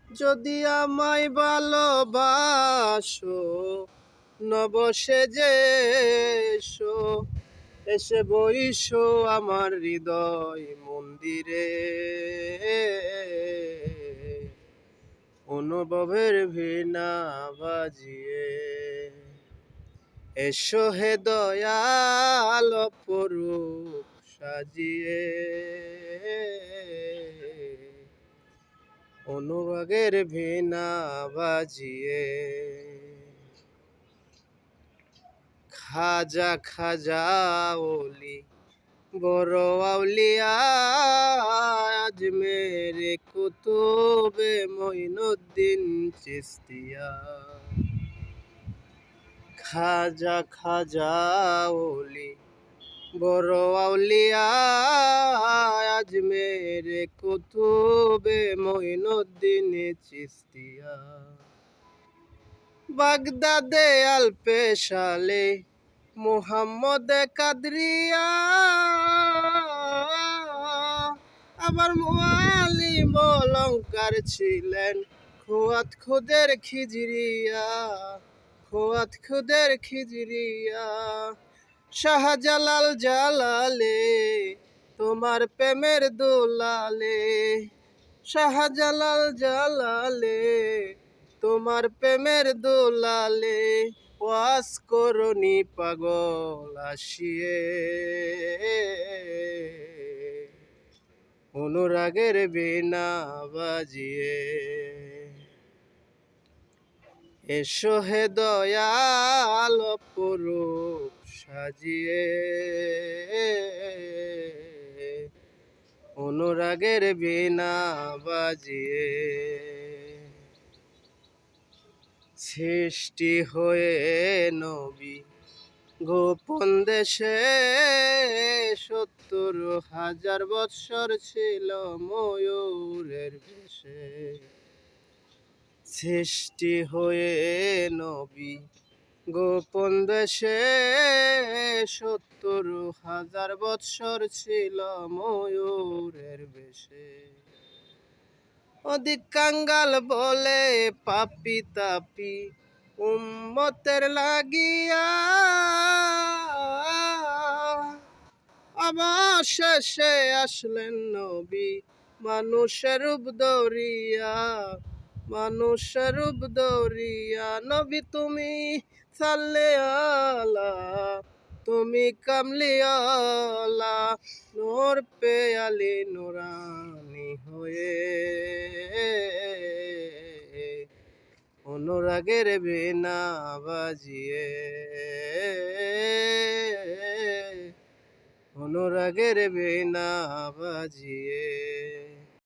যদি আমায় ভালোবাসো নব সেজে এসো, এসে বইসো আমার হৃদয় মন্দিরে। অনুভবের ভীণা বাজিয়ে এসো হে দয়াল অপরূপ সাজিয়ে। অনুরাগের ভীণা বাজিয়ে খাজা খাজা ওলি বড় আউলিয়া আজমেরে কুতুবে মঈনুদ্দিন চিশতিয়া। খাজা খাজা ওলি বড় আউলিয়া আজমেরে কুতুবে মঈনুদ্দিন চিশতিয়া। বাগদাদে আলপেশালে মুহাম্মদ কাদরিয়া, আবার মুআলিম অলংকার ছিলেন খোয়াত খুদের খিজরিয়া, খোয়াত খুদের খিজরিয়া। শাহজালাল জালালে তোমার প্রেমের দোলালে, শাহজালাল জালালে তোমার প্রেমের দোলালে ওয়াজ করনি পাগল আসিয়ে। অনুরাগের বীণা বাজিয়ে এসো হে দয়াল অপরূপ সাজিয়ে। অনুরাগের বীণা বাজিয়ে সৃষ্টি হয়ে নবী গোপন দেশে ৭০,০০০ বৎসর ছিল ময়ূরের বেশে। সৃষ্টি হয়ে নবী গোপন দেশে ৭০,০০০ বৎসর ছিল ময়ূরের বেশে। অধিক কাঙ্গাল বলে পাপি তাপি উম্মতের লাগিয়া, অবশেষে আসলেন নবী মানুষের রূপ ধরিয়া, মানুষের রূপ ধরিয়া। নবী তুমি সাল্লে আলা, তুমি কামলিওয়ালা, নূর পেয়ালি নুরানি হয়ে। অনুরাগের বীণা বাজিয়ে অনুরাগের বীণা বাজিয়ে